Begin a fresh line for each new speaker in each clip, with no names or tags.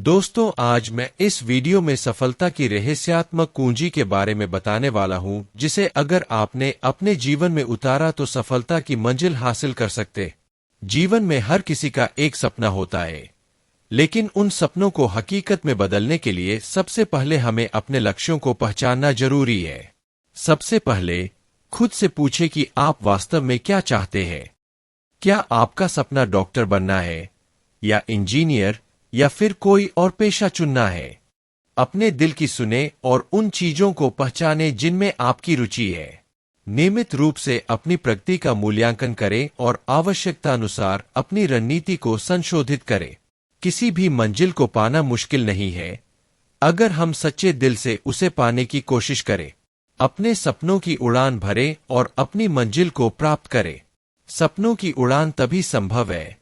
दोस्तों, आज मैं इस वीडियो में सफलता की रहस्यात्मक कुंजी के बारे में बताने वाला हूं, जिसे अगर आपने अपने जीवन में उतारा तो सफलता की मंजिल हासिल कर सकते। जीवन में हर किसी का एक सपना होता है, लेकिन उन सपनों को हकीकत में बदलने के लिए सबसे पहले हमें अपने लक्ष्यों को पहचानना जरूरी है। सबसे पहले खुद से पूछे कि आप वास्तव में क्या चाहते हैं। क्या आपका सपना डॉक्टर बनना है, या इंजीनियर, या फिर कोई और पेशा चुनना है? अपने दिल की सुने और उन चीजों को पहचाने जिनमें आपकी रुचि है। नियमित रूप से अपनी प्रगति का मूल्यांकन करें और आवश्यकता अनुसार अपनी रणनीति को संशोधित करें। किसी भी मंजिल को पाना मुश्किल नहीं है, अगर हम सच्चे दिल से उसे पाने की कोशिश करें। अपने सपनों की उड़ान भरें और अपनी मंजिल को प्राप्त करें। सपनों की उड़ान तभी संभव है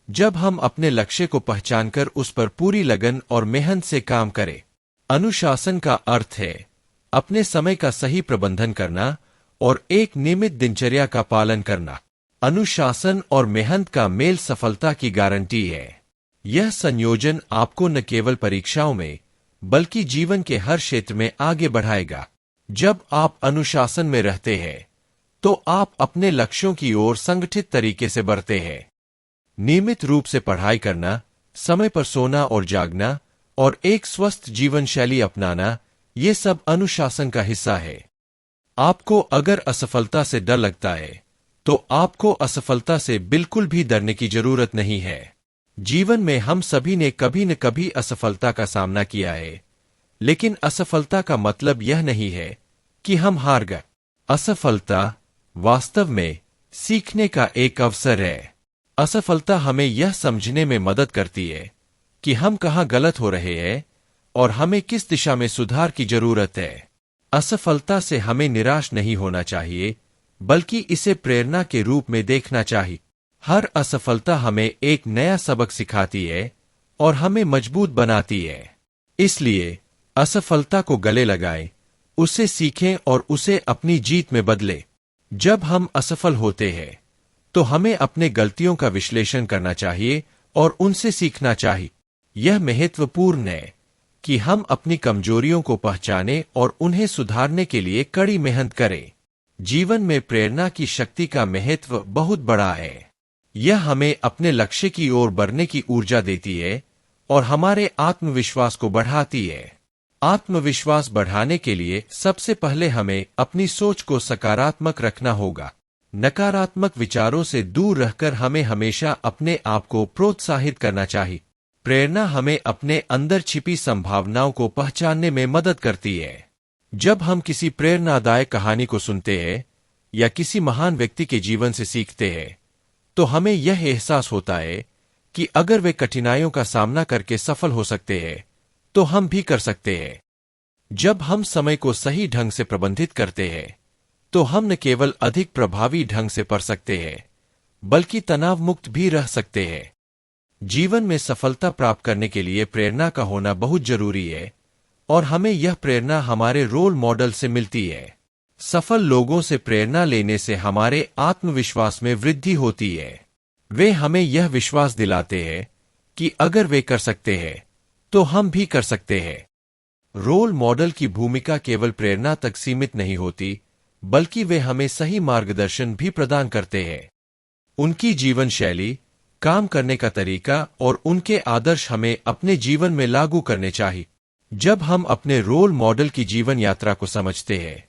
जब हम अपने लक्ष्य को पहचानकर उस पर पूरी लगन और मेहनत से काम करें। अनुशासन का अर्थ है अपने समय का सही प्रबंधन करना और एक नियमित दिनचर्या का पालन करना। अनुशासन और मेहनत का मेल सफलता की गारंटी है। यह संयोजन आपको न केवल परीक्षाओं में बल्कि जीवन के हर क्षेत्र में आगे बढ़ाएगा। जब आप अनुशासन में रहते हैं तो आप अपने लक्ष्यों की ओर संगठित तरीके से बढ़ते हैं। नियमित रूप से पढ़ाई करना, समय पर सोना और जागना और एक स्वस्थ जीवन शैली अपनाना, ये सब अनुशासन का हिस्सा है। आपको अगर असफलता से डर लगता है तो आपको असफलता से बिल्कुल भी डरने की जरूरत नहीं है। जीवन में हम सभी ने कभी न कभी असफलता का सामना किया है, लेकिन असफलता का मतलब यह नहीं है कि हम हार गए। असफलता वास्तव में सीखने का एक अवसर है। असफलता हमें यह समझने में मदद करती है कि हम कहाँ गलत हो रहे हैं और हमें किस दिशा में सुधार की जरूरत है। असफलता से हमें निराश नहीं होना चाहिए, बल्कि इसे प्रेरणा के रूप में देखना चाहिए। हर असफलता हमें एक नया सबक सिखाती है और हमें मजबूत बनाती है। इसलिए असफलता को गले लगाएं, उससे सीखें और उसे अपनी जीत में बदलें। जब हम असफल होते हैं तो हमें अपने गलतियों का विश्लेषण करना चाहिए और उनसे सीखना चाहिए। यह महत्वपूर्ण है कि हम अपनी कमजोरियों को पहचानें और उन्हें सुधारने के लिए कड़ी मेहनत करें। जीवन में प्रेरणा की शक्ति का महत्व बहुत बड़ा है। यह हमें अपने लक्ष्य की ओर बढ़ने की ऊर्जा देती है और हमारे आत्मविश्वास को बढ़ाती है। आत्मविश्वास बढ़ाने के लिए सबसे पहले हमें अपनी सोच को सकारात्मक रखना होगा। नकारात्मक विचारों से दूर रहकर हमें हमेशा अपने आप को प्रोत्साहित करना चाहिए। प्रेरणा हमें अपने अंदर छिपी संभावनाओं को पहचानने में मदद करती है। जब हम किसी प्रेरणादायक कहानी को सुनते हैं या किसी महान व्यक्ति के जीवन से सीखते हैं, तो हमें यह एहसास होता है कि अगर वे कठिनाइयों का सामना करके सफल हो सकते हैं, तो हम भी कर सकते हैं। जब हम समय को सही ढंग से प्रबंधित करते हैं तो हम न केवल अधिक प्रभावी ढंग से पढ़ सकते हैं, बल्कि तनाव मुक्त भी रह सकते हैं। जीवन में सफलता प्राप्त करने के लिए प्रेरणा का होना बहुत जरूरी है, और हमें यह प्रेरणा हमारे रोल मॉडल से मिलती है। सफल लोगों से प्रेरणा लेने से हमारे आत्मविश्वास में वृद्धि होती है। वे हमें यह विश्वास दिलाते हैं कि अगर वे कर सकते हैं तो हम भी कर सकते हैं। रोल मॉडल की भूमिका केवल प्रेरणा तक सीमित नहीं होती, बल्कि वे हमें सही मार्गदर्शन भी प्रदान करते हैं। उनकी जीवन शैली, काम करने का तरीका और उनके आदर्श हमें अपने जीवन में लागू करने चाहिए। जब हम अपने रोल मॉडल की जीवन यात्रा को समझते हैं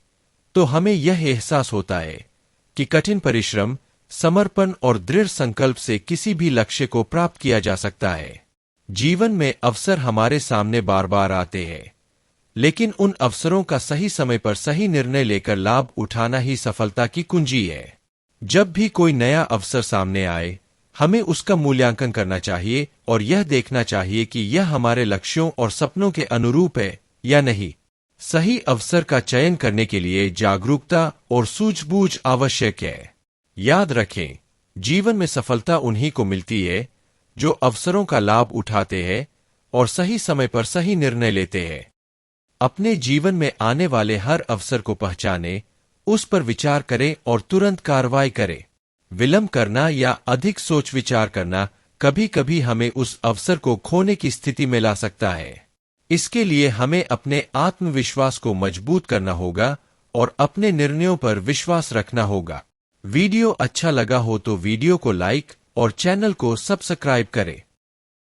तो हमें यह एहसास होता है कि कठिन परिश्रम, समर्पण और दृढ़ संकल्प से किसी भी लक्ष्य को प्राप्त किया जा सकता है। जीवन में अवसर हमारे सामने बार बार आते हैं, लेकिन उन अवसरों का सही समय पर सही निर्णय लेकर लाभ उठाना ही सफलता की कुंजी है। जब भी कोई नया अवसर सामने आए, हमें उसका मूल्यांकन करना चाहिए और यह देखना चाहिए कि यह हमारे लक्ष्यों और सपनों के अनुरूप है या नहीं। सही अवसर का चयन करने के लिए जागरूकता और सूझबूझ आवश्यक है। याद रखें, जीवन में सफलता उन्हीं को मिलती है जो अवसरों का लाभ उठाते हैं और सही समय पर सही निर्णय लेते हैं। अपने जीवन में आने वाले हर अवसर को पहचानें, उस पर विचार करें और तुरंत कार्रवाई करें। विलंब करना या अधिक सोच विचार करना कभी कभी हमें उस अवसर को खोने की स्थिति में ला सकता है। इसके लिए हमें अपने आत्मविश्वास को मजबूत करना होगा और अपने निर्णयों पर विश्वास रखना होगा। वीडियो अच्छा लगा हो तो वीडियो को लाइक और चैनल को सब्सक्राइब करें।